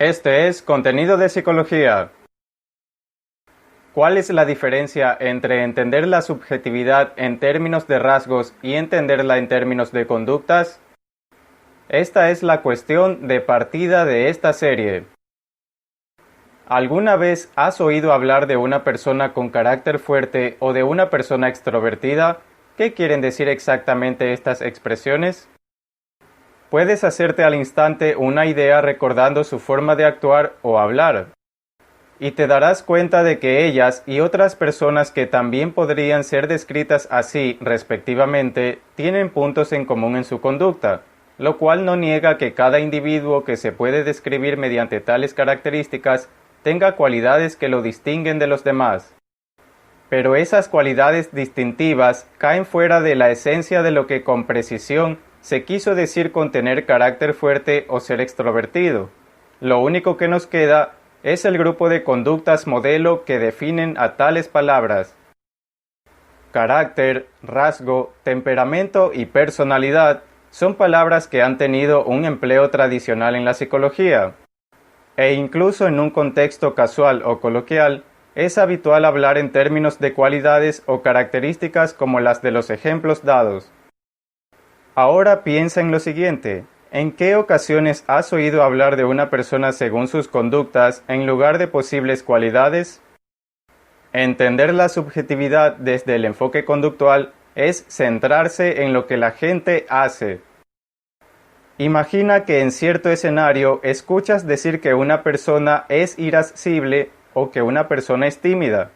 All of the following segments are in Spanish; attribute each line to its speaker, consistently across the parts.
Speaker 1: Este es Contenido de Psicología. ¿Cuál es la diferencia entre entender la subjetividad en términos de rasgos y entenderla en términos de conductas? Esta es la cuestión de partida de esta serie. ¿Alguna vez has oído hablar de una persona con carácter fuerte o de una persona extrovertida? ¿Qué quieren decir exactamente estas expresiones? Puedes hacerte al instante una idea recordando su forma de actuar o hablar, y te darás cuenta de que ellas y otras personas que también podrían ser descritas así respectivamente tienen puntos en común en su conducta, lo cual no niega que cada individuo que se puede describir mediante tales características tenga cualidades que lo distinguen de los demás. Pero esas cualidades distintivas caen fuera de la esencia de lo que con precisión se quiso decir con tener carácter fuerte o ser extrovertido. Lo único que nos queda es el grupo de conductas modelo que definen a tales palabras. Carácter, rasgo, temperamento y personalidad son palabras que han tenido un empleo tradicional en la psicología, e incluso en un contexto casual o coloquial, es habitual hablar en términos de cualidades o características como las de los ejemplos dados. Ahora piensa en lo siguiente: ¿en qué ocasiones has oído hablar de una persona según sus conductas en lugar de posibles cualidades? Entender la subjetividad desde el enfoque conductual es centrarse en lo que la gente hace. Imagina que en cierto escenario escuchas decir que una persona es irascible o que una persona es tímida.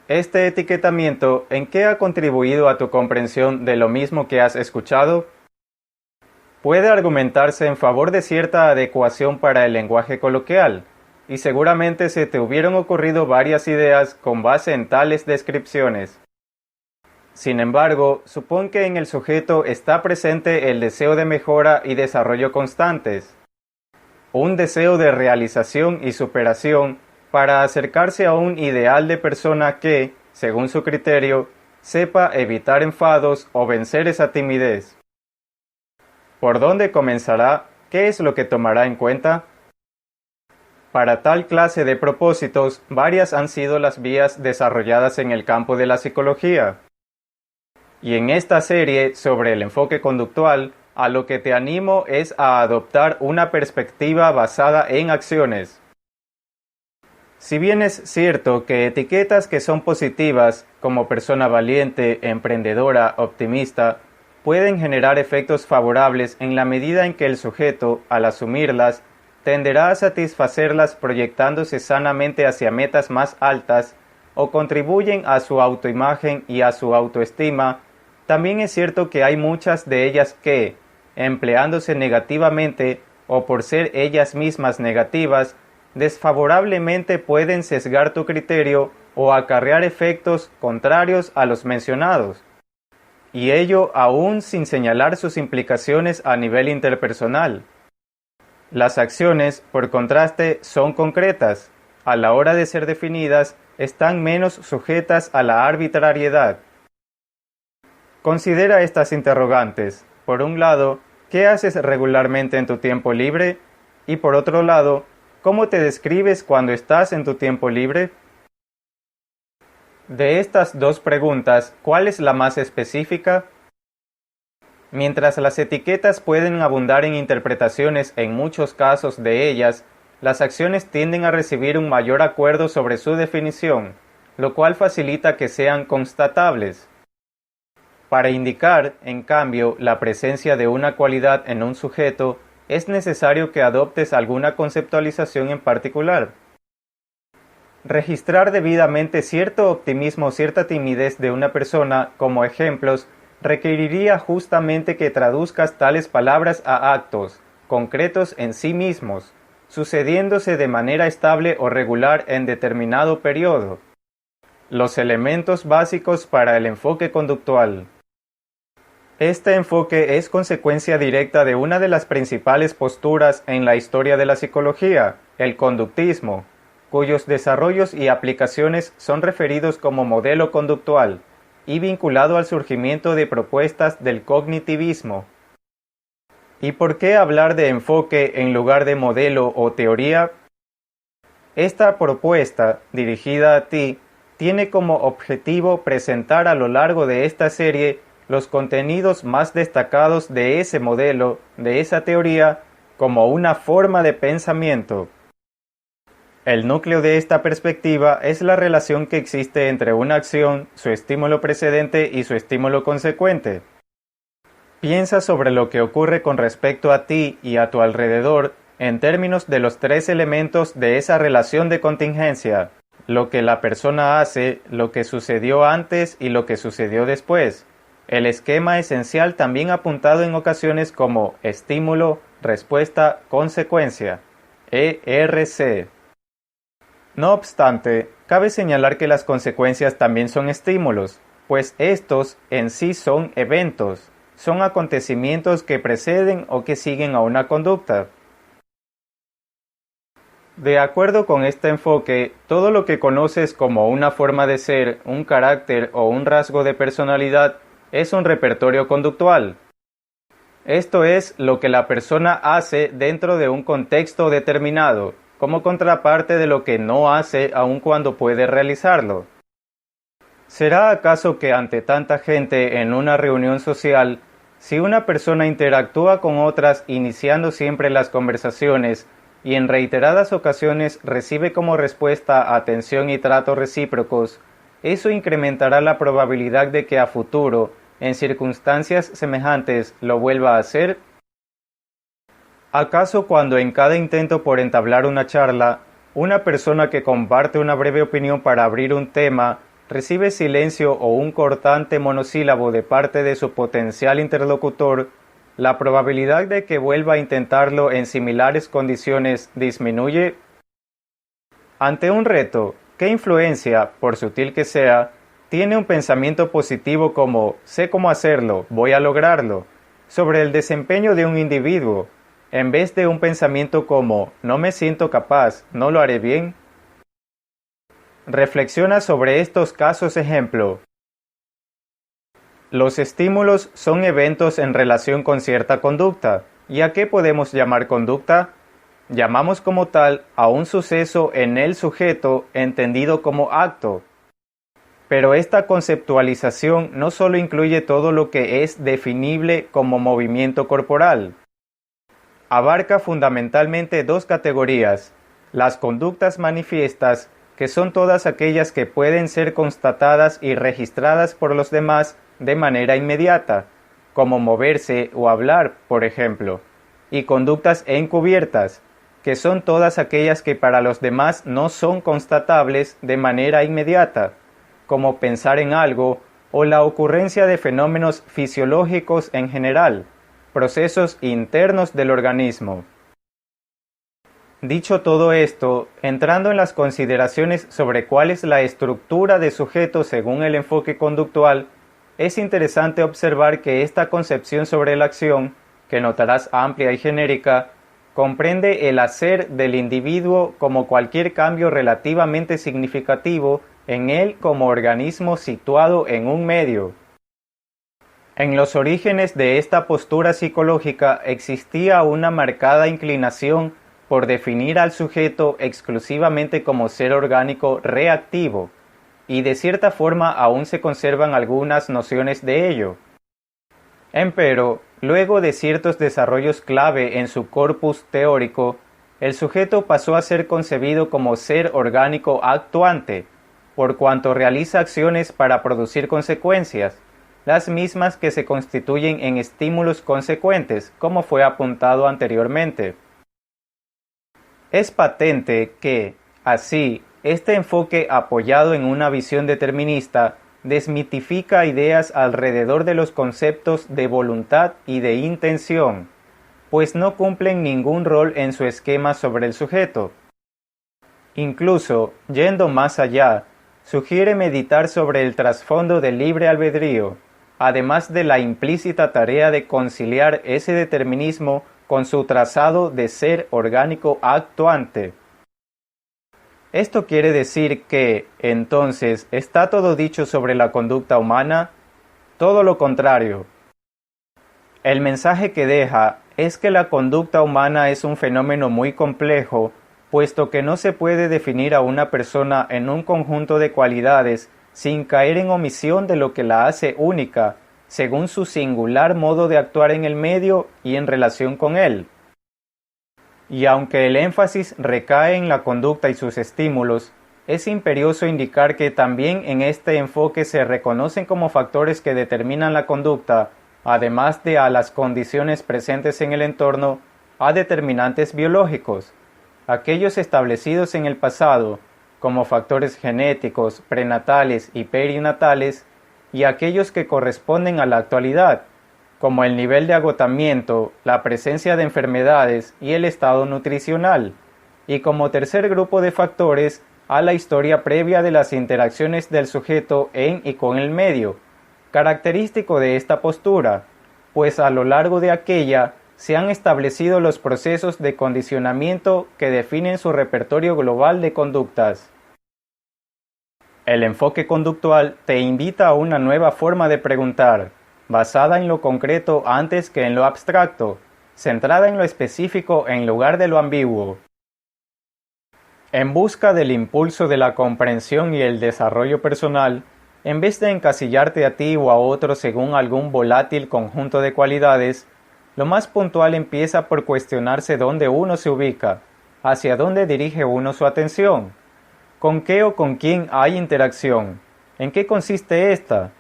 Speaker 1: Este etiquetamiento, ¿en qué ha contribuido a tu comprensión de lo mismo que has escuchado? Puede argumentarse en favor de cierta adecuación para el lenguaje coloquial, y seguramente se te hubieran ocurrido varias ideas con base en tales descripciones. Sin embargo, supón que en el sujeto está presente el deseo de mejora y desarrollo constantes, un deseo de realización y superación para acercarse a un ideal de persona que, según su criterio, sepa evitar enfados o vencer esa timidez. ¿Por dónde comenzará? ¿Qué es lo que tomará en cuenta? Para tal clase de propósitos, varias han sido las vías desarrolladas en el campo de la psicología. Y en esta serie sobre el enfoque conductual, a lo que te animo es a adoptar una perspectiva basada en acciones. Si bien es cierto que etiquetas que son positivas, como persona valiente, emprendedora, optimista, pueden generar efectos favorables en la medida en que el sujeto, al asumirlas, tenderá a satisfacerlas proyectándose sanamente hacia metas más altas o contribuyen a su autoimagen y a su autoestima, también es cierto que hay muchas de ellas que, empleándose negativamente o por ser ellas mismas negativas, desfavorablemente pueden sesgar tu criterio o acarrear efectos contrarios a los mencionados, y ello aún sin señalar sus implicaciones a nivel interpersonal. Las acciones, por contraste, son concretas. A la hora de ser definidas, están menos sujetas a la arbitrariedad. Considera estas interrogantes. Por un lado, ¿qué haces regularmente en tu tiempo libre? Y por otro lado, ¿cómo te describes cuando estás en tu tiempo libre? De estas dos preguntas, ¿cuál es la más específica? Mientras las etiquetas pueden abundar en interpretaciones en muchos casos de ellas, las acciones tienden a recibir un mayor acuerdo sobre su definición, lo cual facilita que sean constatables. Para indicar, en cambio, la presencia de una cualidad en un sujeto, es necesario que adoptes alguna conceptualización en particular. Registrar debidamente cierto optimismo o cierta timidez de una persona como ejemplos requeriría justamente que traduzcas tales palabras a actos concretos en sí mismos, sucediéndose de manera estable o regular en determinado periodo. Los elementos básicos para el enfoque conductual. Este enfoque es consecuencia directa de una de las principales posturas en la historia de la psicología, el conductismo, cuyos desarrollos y aplicaciones son referidos como modelo conductual y vinculado al surgimiento de propuestas del cognitivismo. ¿Y por qué hablar de enfoque en lugar de modelo o teoría? Esta propuesta, dirigida a ti, tiene como objetivo presentar a lo largo de esta serie los contenidos más destacados de ese modelo, de esa teoría, como una forma de pensamiento. El núcleo de esta perspectiva es la relación que existe entre una acción, su estímulo precedente y su estímulo consecuente. Piensa sobre lo que ocurre con respecto a ti y a tu alrededor en términos de los tres elementos de esa relación de contingencia: lo que la persona hace, lo que sucedió antes y lo que sucedió después. El esquema esencial también apuntado en ocasiones como estímulo, respuesta, consecuencia, ERC. No obstante, cabe señalar que las consecuencias también son estímulos, pues estos en sí son eventos, son acontecimientos que preceden o que siguen a una conducta. De acuerdo con este enfoque, todo lo que conoces como una forma de ser, un carácter o un rasgo de personalidad es un repertorio conductual. Esto es lo que la persona hace dentro de un contexto determinado, como contraparte de lo que no hace aun cuando puede realizarlo. ¿Será acaso que ante tanta gente en una reunión social, si una persona interactúa con otras iniciando siempre las conversaciones y en reiteradas ocasiones recibe como respuesta atención y trato recíprocos, eso incrementará la probabilidad de que a futuro, en circunstancias semejantes, lo vuelva a hacer? ¿Acaso cuando en cada intento por entablar una charla, una persona que comparte una breve opinión para abrir un tema, recibe silencio o un cortante monosílabo de parte de su potencial interlocutor, la probabilidad de que vuelva a intentarlo en similares condiciones disminuye? Ante un reto, ¿qué influencia, por sutil que sea, tiene un pensamiento positivo como «sé cómo hacerlo, voy a lograrlo» sobre el desempeño de un individuo, en vez de un pensamiento como «no me siento capaz, no lo haré bien»? Reflexiona sobre estos casos ejemplo. Los estímulos son eventos en relación con cierta conducta. ¿Y a qué podemos llamar conducta? Llamamos como tal a un suceso en el sujeto entendido como acto. Pero esta conceptualización no solo incluye todo lo que es definible como movimiento corporal. Abarca fundamentalmente dos categorías: las conductas manifiestas, que son todas aquellas que pueden ser constatadas y registradas por los demás de manera inmediata, como moverse o hablar, por ejemplo, y conductas encubiertas, que son todas aquellas que para los demás no son constatables de manera inmediata, como pensar en algo o la ocurrencia de fenómenos fisiológicos en general, procesos internos del organismo. Dicho todo esto, entrando en las consideraciones sobre cuál es la estructura de sujeto según el enfoque conductual, es interesante observar que esta concepción sobre la acción, que notarás amplia y genérica, comprende el hacer del individuo como cualquier cambio relativamente significativo en él como organismo situado en un medio. En los orígenes de esta postura psicológica existía una marcada inclinación por definir al sujeto exclusivamente como ser orgánico reactivo, y de cierta forma aún se conservan algunas nociones de ello. Empero, luego de ciertos desarrollos clave en su corpus teórico, el sujeto pasó a ser concebido como ser orgánico actuante, por cuanto realiza acciones para producir consecuencias, las mismas que se constituyen en estímulos consecuentes, como fue apuntado anteriormente. Es patente que, así, este enfoque apoyado en una visión determinista desmitifica ideas alrededor de los conceptos de voluntad y de intención, pues no cumplen ningún rol en su esquema sobre el sujeto. Incluso, yendo más allá, sugiere meditar sobre el trasfondo del libre albedrío, además de la implícita tarea de conciliar ese determinismo con su trazado de ser orgánico actuante. ¿Esto quiere decir que, entonces, está todo dicho sobre la conducta humana? Todo lo contrario. El mensaje que deja, es que la conducta humana es un fenómeno muy complejo, puesto que no se puede definir a una persona en un conjunto de cualidades sin caer en omisión de lo que la hace única, según su singular modo de actuar en el medio y en relación con él. Y aunque el énfasis recae en la conducta y sus estímulos, es imperioso indicar que también en este enfoque se reconocen como factores que determinan la conducta, además de a las condiciones presentes en el entorno, a determinantes biológicos, aquellos establecidos en el pasado, como factores genéticos, prenatales y perinatales, y aquellos que corresponden a la actualidad, como el nivel de agotamiento, la presencia de enfermedades y el estado nutricional, y como tercer grupo de factores, a la historia previa de las interacciones del sujeto en y con el medio, característico de esta postura, pues a lo largo de aquella se han establecido los procesos de condicionamiento que definen su repertorio global de conductas. El enfoque conductual te invita a una nueva forma de preguntar, basada en lo concreto antes que en lo abstracto, centrada en lo específico en lugar de lo ambiguo. En busca del impulso de la comprensión y el desarrollo personal, en vez de encasillarte a ti o a otro según algún volátil conjunto de cualidades, lo más puntual empieza por cuestionarse dónde uno se ubica, hacia dónde dirige uno su atención, con qué o con quién hay interacción, en qué consiste esta,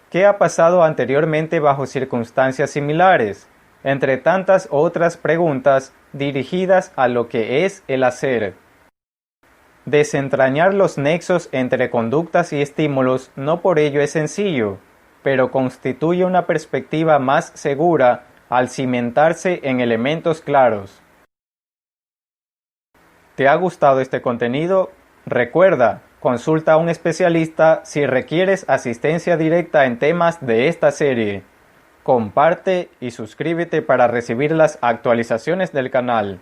Speaker 1: qué ha pasado anteriormente bajo circunstancias similares, entre tantas otras preguntas dirigidas a lo que es el hacer. Desentrañar los nexos entre conductas y estímulos no por ello es sencillo, pero constituye una perspectiva más segura al cimentarse en elementos claros. ¿Te ha gustado este contenido? Recuerda, consulta a un especialista si requieres asistencia directa en temas de esta serie. Comparte y suscríbete para recibir las actualizaciones del canal.